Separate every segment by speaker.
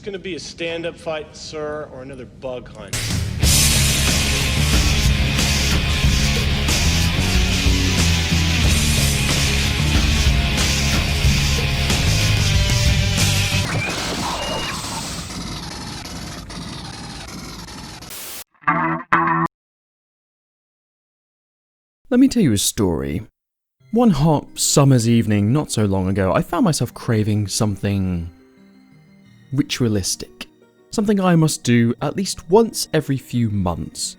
Speaker 1: gonna be a stand-up fight, sir, or another bug hunt?
Speaker 2: Let me tell you a story. One hot summer's evening not so long ago, I found myself craving something ritualistic. Something I must do at least once every few months.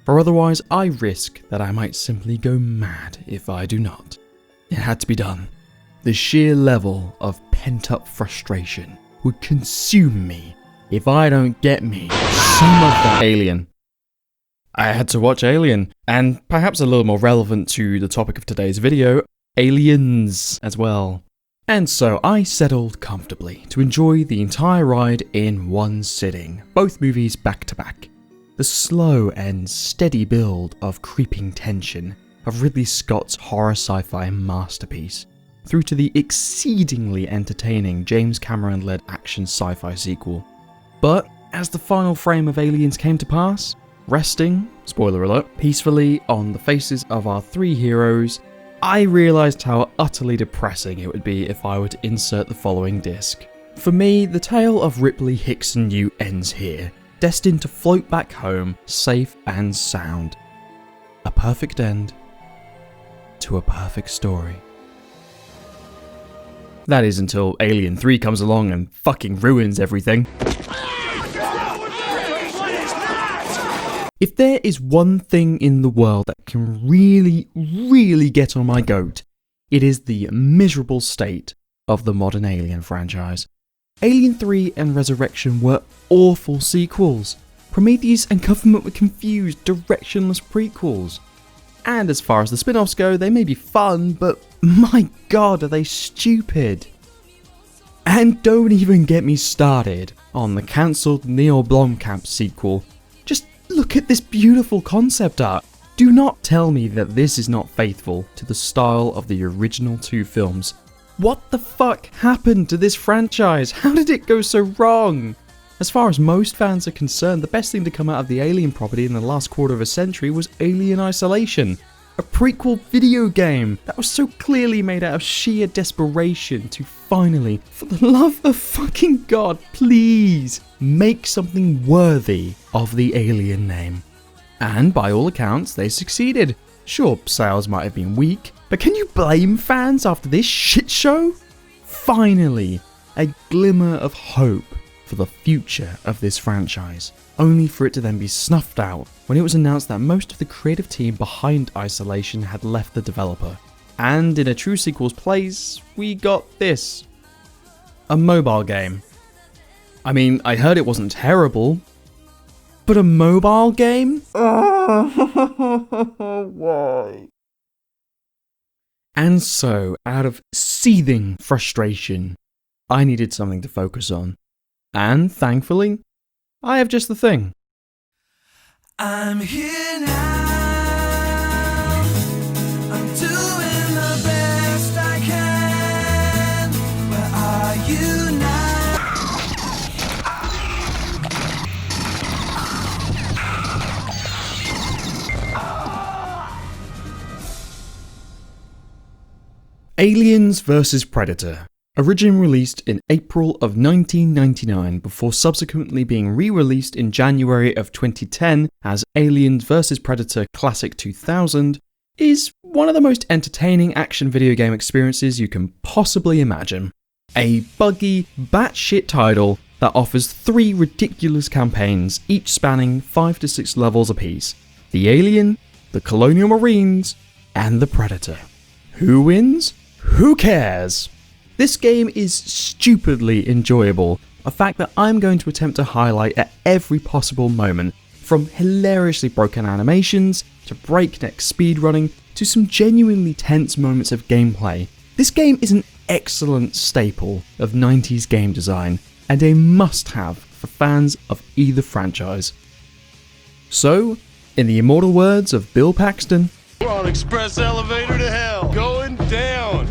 Speaker 2: For otherwise, I risk that I might simply go mad if I do not. It had to be done. The sheer level of pent-up frustration would consume me if I don't get me some of that Alien. I had to watch Alien, and perhaps a little more relevant to the topic of today's video, Aliens as well. And so I settled comfortably to enjoy the entire ride in one sitting, both movies back to back. The slow and steady build of creeping tension of Ridley Scott's horror sci-fi masterpiece, through to the exceedingly entertaining James Cameron-led action sci-fi sequel. But as the final frame of Aliens came to pass, resting, spoiler alert, peacefully on the faces of our three heroes, I realised how utterly depressing it would be if I were to insert the following disc. For me, the tale of Ripley Hickson Yu ends here, destined to float back home, safe and sound. A perfect end to a perfect story. That is until Alien 3 comes along and fucking ruins everything. If there is one thing in the world that can really get on my goat, it is the miserable state of the modern Alien franchise. Alien 3 and Resurrection were awful sequels. Prometheus and Covenant were confused, directionless prequels. And as far as the spin-offs go, they may be fun, but my god are they stupid. And don't even get me started on the cancelled Neil Blomkamp sequel. Look at this beautiful concept art. Do not tell me that this is not faithful to the style of the original two films. What the fuck happened to this franchise? How did it go so wrong? As far as most fans are concerned, the best thing to come out of the Alien property in the last quarter of a century was Alien Isolation, a prequel video game that was so clearly made out of sheer desperation to finally, for the love of fucking God, please make something worthy of the Alien name. And by all accounts, they succeeded. Sure, sales might have been weak, but can you blame fans after this shit show? Finally, a glimmer of hope for the future of this franchise, only for it to then be snuffed out when it was announced that most of the creative team behind Isolation had left the developer. And in a true sequel's place, we got this. A mobile game. I mean, I heard it wasn't terrible, but a mobile game? Why? And so, out of seething frustration, I needed something to focus on. And thankfully, I have just the thing.
Speaker 3: I'm here now. I'm doing the best I can. Where are you now?
Speaker 2: Aliens vs Predator. Originally released in April of 1999 before subsequently being re-released in January of 2010 as Aliens vs Predator Classic 2000, is one of the most entertaining action video game experiences you can possibly imagine. A buggy, batshit title that offers 3 ridiculous campaigns, each spanning 5 to 6 levels apiece. The Alien, the Colonial Marines, and the Predator. Who wins? Who cares? This game is stupidly enjoyable, a fact that I'm going to attempt to highlight at every possible moment, from hilariously broken animations, to breakneck speedrunning, to some genuinely tense moments of gameplay. This game is an excellent staple of 90s game design, and a must-have for fans of either franchise. So, in the immortal words of Bill Paxton,
Speaker 1: We're on express elevator to hell, going down.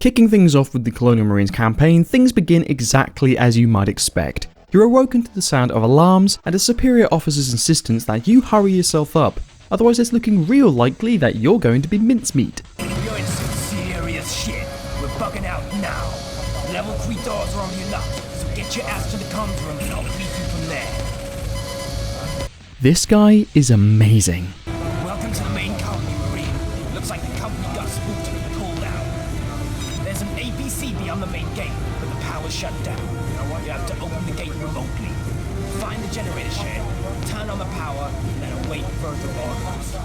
Speaker 2: Kicking things off with the Colonial Marines campaign, things begin exactly as you might expect. You're awoken to the sound of alarms and a superior officer's insistence that you hurry yourself up, otherwise it's looking real likely that you're going to be mincemeat.
Speaker 3: You're in some serious shit. We're bugging out now. Level 3 doors are on the lock, so get your ass to the comms room and I'll brief you from there.
Speaker 2: This guy is amazing.
Speaker 3: Welcome to the main colony, Marine. Looks like the company got spooked and pulled out. There's an ABC beyond the main gate, but the power's shut down. You have to open the gate remotely. Find the generator shed, turn on the power, and await further orders.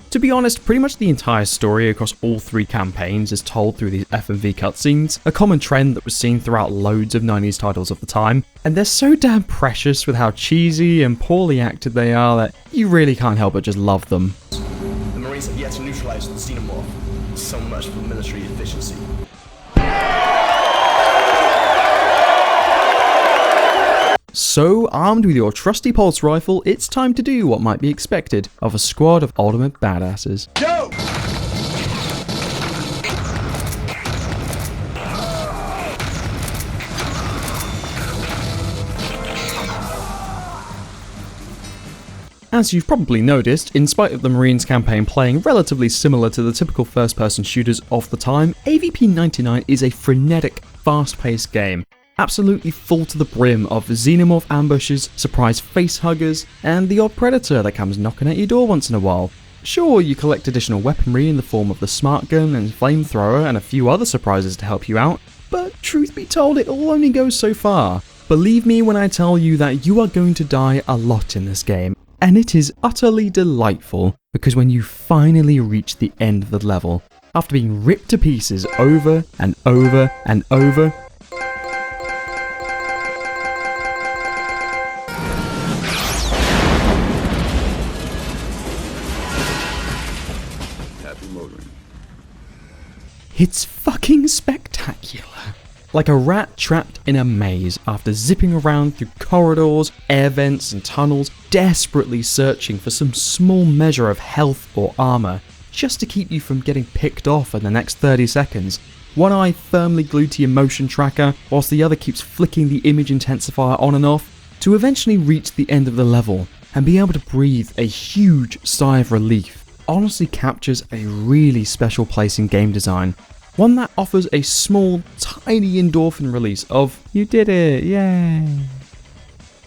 Speaker 2: To be honest, pretty much the entire story across all 3 campaigns is told through these FMV cutscenes, a common trend that was seen throughout loads of 90s titles of the time, and they're so damn precious with how cheesy and poorly acted they are that you really can't help but just love them.
Speaker 4: The Marines have yet to neutralize the xenomorph. So much for military efficiency.
Speaker 2: So, armed with your trusty pulse rifle, it's time to do what might be expected of a squad of ultimate badasses.
Speaker 4: Go!
Speaker 2: As you've probably noticed, in spite of the Marines campaign playing relatively similar to the typical first-person shooters of the time, AVP 99 is a frenetic, fast-paced game. Absolutely full to the brim of xenomorph ambushes, surprise facehuggers, and the odd predator that comes knocking at your door once in a while. Sure, you collect additional weaponry in the form of the smart gun and flamethrower and a few other surprises to help you out, but truth be told, it all only goes so far. Believe me when I tell you that you are going to die a lot in this game, and it is utterly delightful, because when you finally reach the end of the level, after being ripped to pieces over and over and over, it's fucking spectacular. Like a rat trapped in a maze after zipping around through corridors, air vents and tunnels, desperately searching for some small measure of health or armor, just to keep you from getting picked off in the next 30 seconds. One eye firmly glued to your motion tracker, whilst the other keeps flicking the image intensifier on and off, to eventually reach the end of the level and be able to breathe a huge sigh of relief. Honestly captures a really special place in game design, one that offers a small, tiny endorphin release of, you did it, yay.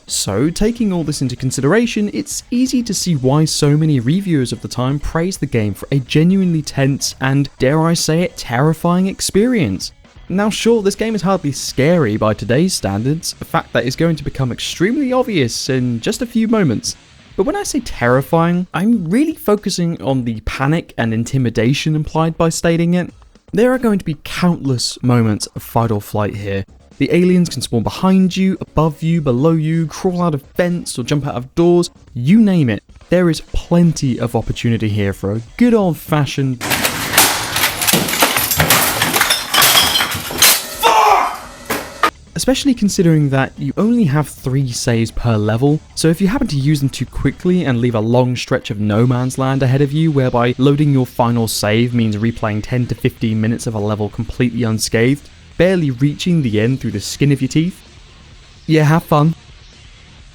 Speaker 2: So, taking all this into consideration, it's easy to see why so many reviewers of the time praised the game for a genuinely tense and, dare I say it, terrifying experience. Now sure, this game is hardly scary by today's standards, a fact that is going to become extremely obvious in just a few moments. But when I say terrifying, I'm really focusing on the panic and intimidation implied by stating it. There are going to be countless moments of fight or flight here. The aliens can spawn behind you, above you, below you, crawl out of vents or jump out of doors, you name it. There is plenty of opportunity here for a good old-fashioned especially considering that you only have 3 saves per level, so if you happen to use them too quickly and leave a long stretch of no man's land ahead of you whereby loading your final save means replaying 10 to 15 minutes of a level completely unscathed, barely reaching the end through the skin of your teeth, yeah, have fun.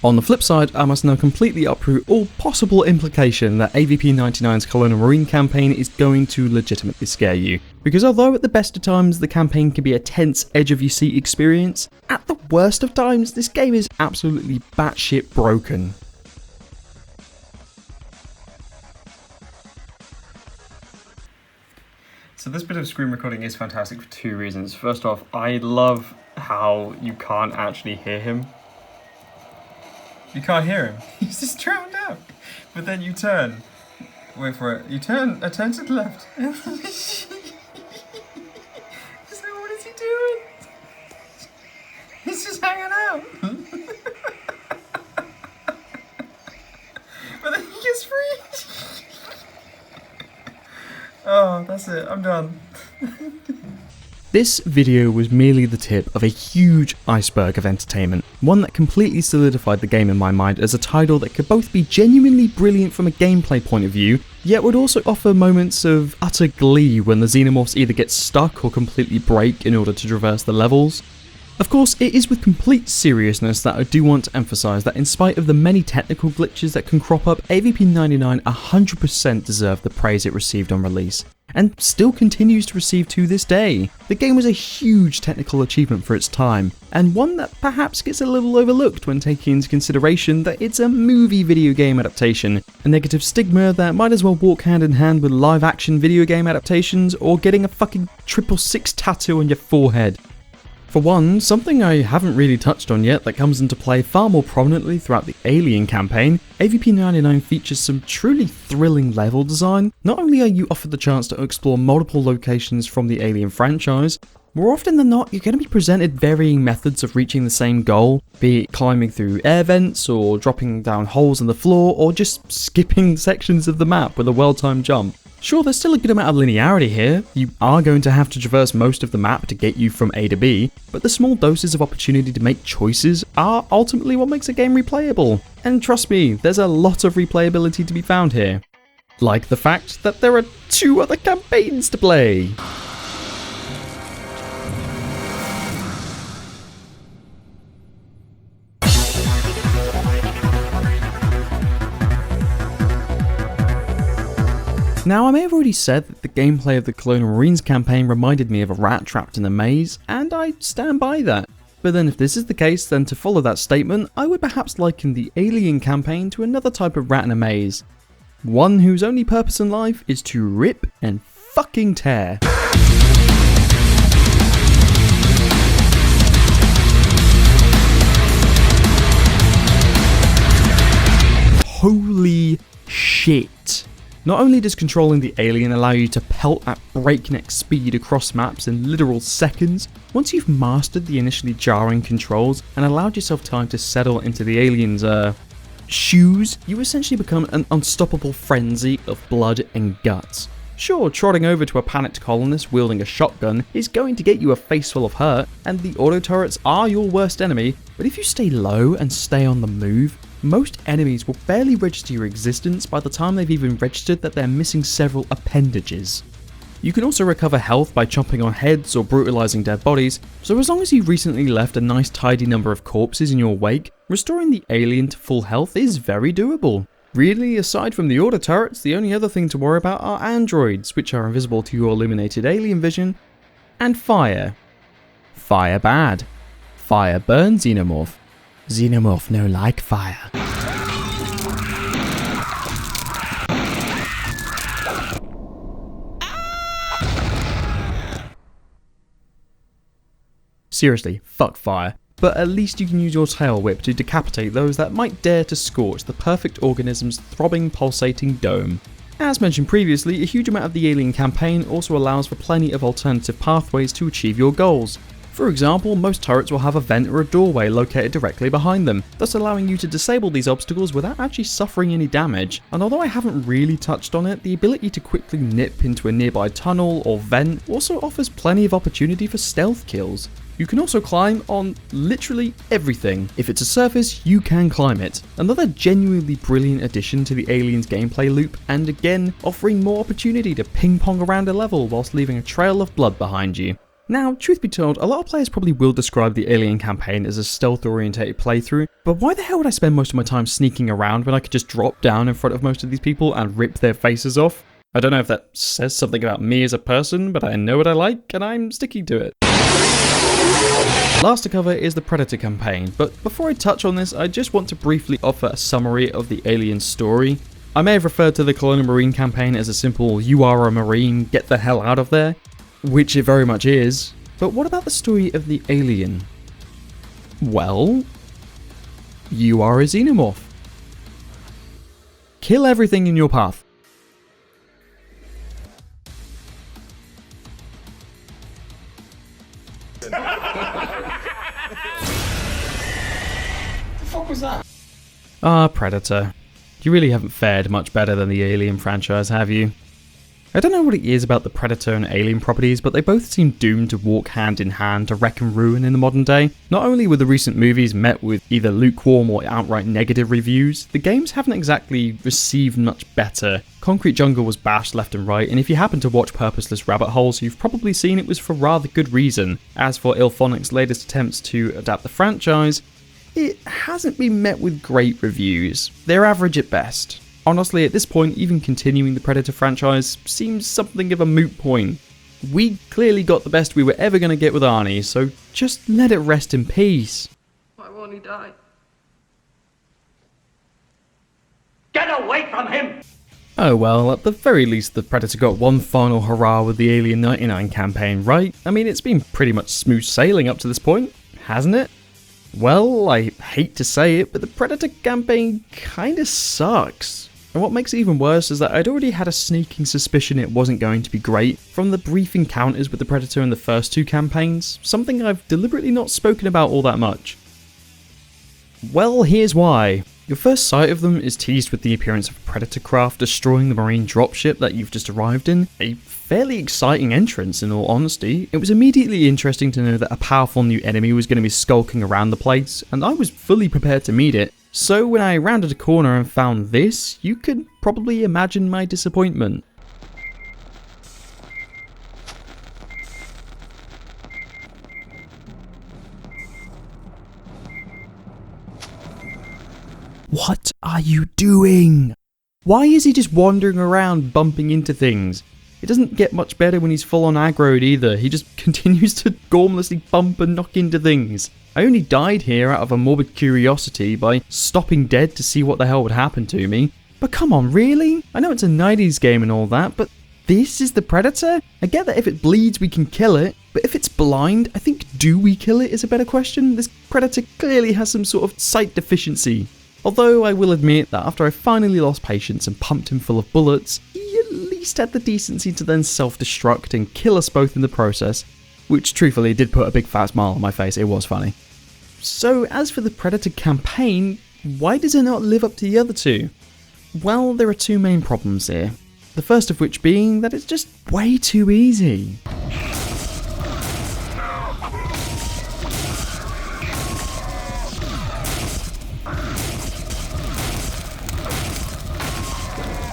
Speaker 2: On the flip side, I must now completely uproot all possible implication that AVP 99's Colonial Marine campaign is going to legitimately scare you. Because although at the best of times the campaign can be a tense edge of your seat experience, at the worst of times this game is absolutely batshit broken.
Speaker 5: So this bit of screen recording is fantastic for 2 reasons. First off, I love how you can't actually hear him. You can't hear him. He's just drowned out. But then you turn. Wait for it. You turn. Turn to the left. So what is he doing? He's just hanging out. But then he gets free. Oh, that's it. I'm done.
Speaker 2: This video was merely the tip of a huge iceberg of entertainment. one that completely solidified the game in my mind as a title that could both be genuinely brilliant from a gameplay point of view, yet would also offer moments of utter glee when the xenomorphs either get stuck or completely break in order to traverse the levels. Of course, it is with complete seriousness that I do want to emphasise that in spite of the many technical glitches that can crop up, AVP-99 100% deserved the praise it received on release, and still continues to receive to this day. The game was a huge technical achievement for its time, and one that perhaps gets a little overlooked when taking into consideration that it's a movie video game adaptation, a negative stigma that might as well walk hand in hand with live action video game adaptations or getting a fucking 666 tattoo on your forehead. For one, something I haven't really touched on yet that comes into play far more prominently throughout the Alien campaign, AVP-99 features some truly thrilling level design. Not only are you offered the chance to explore multiple locations from the Alien franchise, more often than not, you're going to be presented varying methods of reaching the same goal, be it climbing through air vents, or dropping down holes in the floor, or just skipping sections of the map with a well-timed jump. Sure, there's still a good amount of linearity here, you are going to have to traverse most of the map to get you from A to B, but the small doses of opportunity to make choices are ultimately what makes a game replayable. And trust me, there's a lot of replayability to be found here. Like the fact that there are 2 other campaigns to play! Now, I may have already said that the gameplay of the Colonial Marines campaign reminded me of a rat trapped in a maze, and I stand by that. But then if this is the case, then to follow that statement, I would perhaps liken the Alien campaign to another type of rat in a maze. One whose only purpose in life is to rip and fucking tear. Holy shit. Not only does controlling the Alien allow you to pelt at breakneck speed across maps in literal seconds, once you've mastered the initially jarring controls and allowed yourself time to settle into the Alien's shoes, you essentially become an unstoppable frenzy of blood and guts. Sure, trotting over to a panicked colonist wielding a shotgun is going to get you a face full of hurt, and the auto turrets are your worst enemy, but if you stay low and stay on the move, most enemies will barely register your existence by the time they've even registered that they're missing several appendages. You can also recover health by chomping on heads or brutalizing dead bodies, so as long as you recently left a nice tidy number of corpses in your wake, restoring the Alien to full health is very doable. Really, aside from the auto turrets, the only other thing to worry about are androids, which are invisible to your illuminated alien vision, and fire. Fire bad. Fire burn xenomorph. Xenomorph no like fire. Seriously, fuck fire. But at least you can use your tail whip to decapitate those that might dare to scorch the perfect organism's throbbing, pulsating dome. As mentioned previously, a huge amount of the Alien campaign also allows for plenty of alternative pathways to achieve your goals. For example, most turrets will have a vent or a doorway located directly behind them, thus allowing you to disable these obstacles without actually suffering any damage. And although I haven't really touched on it, the ability to quickly nip into a nearby tunnel or vent also offers plenty of opportunity for stealth kills. You can also climb on literally everything. If it's a surface, you can climb it. Another genuinely brilliant addition to the Alien's gameplay loop, and again, offering more opportunity to ping pong around a level whilst leaving a trail of blood behind you. Now, truth be told, a lot of players probably will describe the Alien campaign as a stealth-orientated playthrough, but why the hell would I spend most of my time sneaking around when I could just drop down in front of most of these people and rip their faces off? I don't know if that says something about me as a person, but I know what I like, and I'm sticking to it. Last to cover is the Predator campaign, but before I touch on this, I just want to briefly offer a summary of the Alien story. I may have referred to the Colonial Marine campaign as a simple "you are a Marine, get the hell out of there," which it very much is, but what about the story of the Alien? Well, you are a xenomorph. Kill everything in your path. Ah, Predator. You really haven't fared much better than the Alien franchise, have you? I don't know what it is about the Predator and Alien properties, but they both seem doomed to walk hand in hand to wreck and ruin in the modern day. Not only were the recent movies met with either lukewarm or outright negative reviews, the games haven't exactly received much better. Concrete Jungle was bashed left and right, and if you happen to watch Purposeless Rabbit Holes, you've probably seen it was for rather good reason. As for Illphonic's latest attempts to adapt the franchise, it hasn't been met with great reviews. They're average at best. Honestly, at this point, even continuing the Predator franchise seems something of a moot point. We clearly got the best we were ever going to get with Arnie, so just let it rest in peace.
Speaker 6: Why won't he die?
Speaker 7: Get away from him!
Speaker 2: Oh well, at the very least the Predator got one final hurrah with the Alien 99 campaign, right? I mean, it's been pretty much smooth sailing up to this point, hasn't it? Well, I hate to say it, but the Predator campaign kinda sucks. And what makes it even worse is that I'd already had a sneaking suspicion it wasn't going to be great from the brief encounters with the Predator in the first two campaigns, something I've deliberately not spoken about all that much. Well, here's why. Your first sight of them is teased with the appearance of a Predator craft destroying the marine dropship that you've just arrived in. A fairly exciting entrance, in all honesty. It was immediately interesting to know that a powerful new enemy was going to be skulking around the place, and I was fully prepared to meet it. So when I rounded a corner and found this, you could probably imagine my disappointment. What are you doing? Why is he just wandering around bumping into things? It doesn't get much better when he's full on aggroed either. He just continues to gormlessly bump and knock into things. I only died here out of a morbid curiosity by stopping dead to see what the hell would happen to me. But come on, really? I know it's a 90s game and all that, but this is the Predator? I get that if it bleeds we can kill it, but if it's blind, I think do we kill it is a better question. This Predator clearly has some sort of sight deficiency. Although I will admit that after I finally lost patience and pumped him full of bullets, he at least had the decency to then self-destruct and kill us both in the process, which truthfully did put a big fat smile on my face. It was funny. So as for the Predator campaign, why does it not live up to the other two? Well, there are two main problems here. The first of which being that it's just way too easy.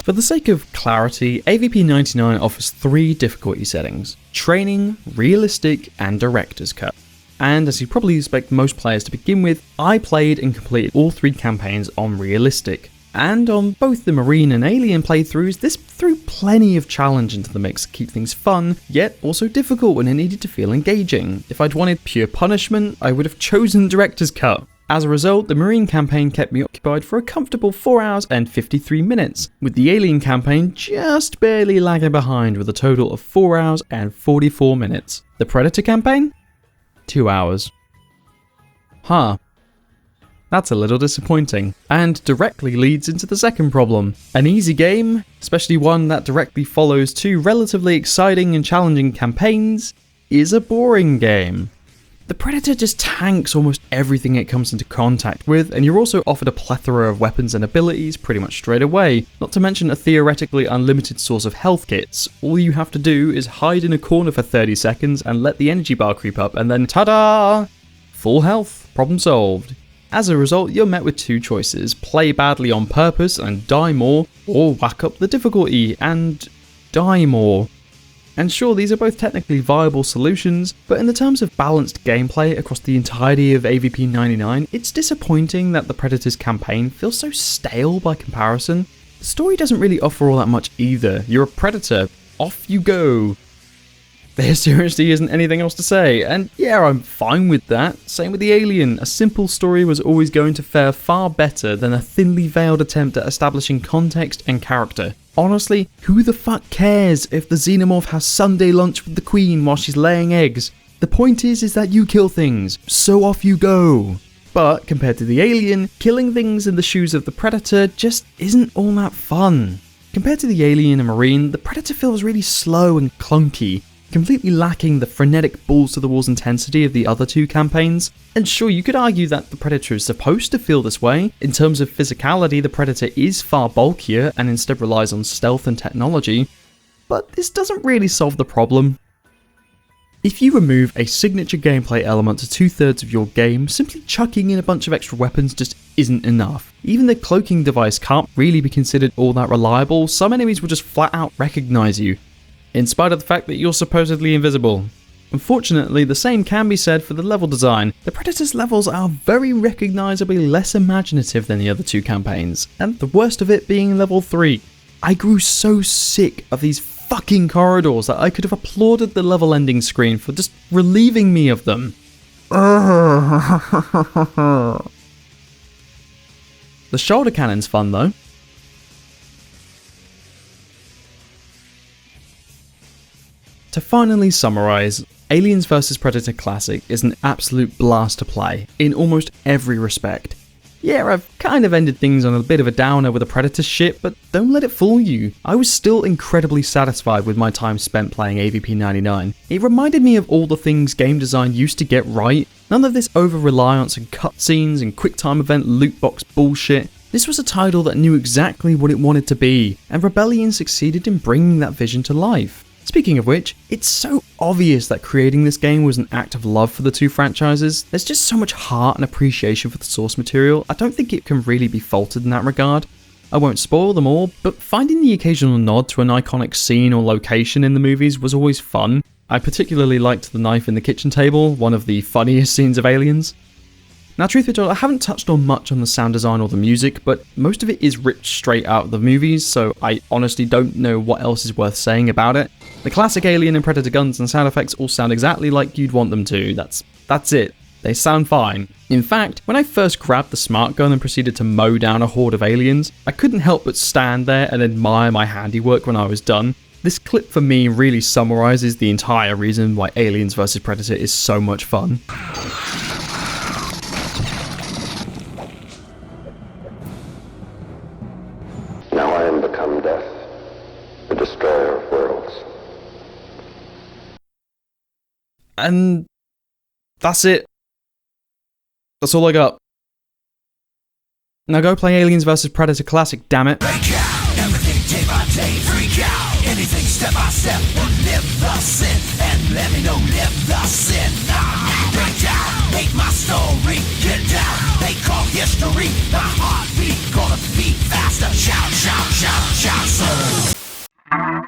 Speaker 2: For the sake of clarity, AVP 99 offers three difficulty settings: training, realistic, and director's cut. And as you probably expect most players to begin with, I played and completed all three campaigns on realistic. And on both the Marine and Alien playthroughs, this threw plenty of challenge into the mix to keep things fun, yet also difficult when it needed to feel engaging. If I'd wanted pure punishment, I would have chosen director's cut. As a result, the Marine campaign kept me occupied for a comfortable 4 hours and 53 minutes, with the Alien campaign just barely lagging behind with a total of 4 hours and 44 minutes. The Predator campaign? 2 hours. Huh. That's a little disappointing, and directly leads into the second problem. An easy game, especially one that directly follows two relatively exciting and challenging campaigns, is a boring game. The Predator just tanks almost everything it comes into contact with, and you're also offered a plethora of weapons and abilities pretty much straight away, not to mention a theoretically unlimited source of health kits. All you have to do is hide in a corner for 30 seconds and let the energy bar creep up, and then ta-da! Full health, problem solved. As a result, you're met with two choices: play badly on purpose and die more, or whack up the difficulty and die more. And sure, these are both technically viable solutions, but in the terms of balanced gameplay across the entirety of AVP 99, it's disappointing that the Predator's campaign feels so stale by comparison. The story doesn't really offer all that much either. You're a predator, off you go. There seriously isn't anything else to say, and yeah, I'm fine with that. Same with the Alien. A simple story was always going to fare far better than a thinly veiled attempt at establishing context and character. Honestly, who the fuck cares if the xenomorph has Sunday lunch with the Queen while she's laying eggs? The point is that you kill things, so off you go. But compared to the Alien, killing things in the shoes of the Predator just isn't all that fun. Compared to the Alien and Marine, the Predator feels really slow and clunky, completely lacking the frenetic balls-to-the-walls intensity of the other two campaigns. And sure, you could argue that the Predator is supposed to feel this way. In terms of physicality, the Predator is far bulkier and instead relies on stealth and technology. but this doesn't really solve the problem. If you remove a signature gameplay element to 2/3 of your game, simply chucking in a bunch of extra weapons just isn't enough. Even the cloaking device can't really be considered all that reliable. Some enemies will just flat out recognize you, in spite of the fact that you're supposedly invisible. Unfortunately, the same can be said for the level design. The Predator's levels are very recognisably less imaginative than the other two campaigns, and the worst of it being level 3. I grew so sick of these fucking corridors that I could have applauded the level ending screen for just relieving me of them. The shoulder cannon's fun though. To finally summarise, Aliens vs Predator Classic is an absolute blast to play, in almost every respect. Yeah, I've kind of ended things on a bit of a downer with the Predator shit, but don't let it fool you. I was still incredibly satisfied with my time spent playing AVP-99. It reminded me of all the things game design used to get right, none of this over-reliance on cutscenes and quick-time event loot box bullshit. This was a title that knew exactly what it wanted to be, and Rebellion succeeded in bringing that vision to life. Speaking of which, it's so obvious that creating this game was an act of love for the two franchises. There's just so much heart and appreciation for the source material, I don't think it can really be faulted in that regard. I won't spoil them all, but finding the occasional nod to an iconic scene or location in the movies was always fun. I particularly liked the knife in the kitchen table, one of the funniest scenes of Aliens. Now, truth be told, I haven't touched on much on the sound design or the music, but most of it is ripped straight out of the movies, so I honestly don't know what else is worth saying about it. The classic Alien and Predator guns and sound effects all sound exactly like you'd want them to, that's it. They sound fine. In fact, when I first grabbed the smart gun and proceeded to mow down a horde of aliens, I couldn't help but stand there and admire my handiwork when I was done. This clip for me really summarises the entire reason why Aliens vs Predator is so much fun.
Speaker 6: Now I am become death, the destroyer of worlds.
Speaker 2: And that's it. That's all I got. Now go play Aliens vs Predator Classic, damn it.
Speaker 3: Break out, everything day by day, freak out, anything step by step, live the sin, and let me know, live the sin. Break out, make my story, get down, they call history, my heartbeat, gonna beat faster, shout, shout, shout, shout, so.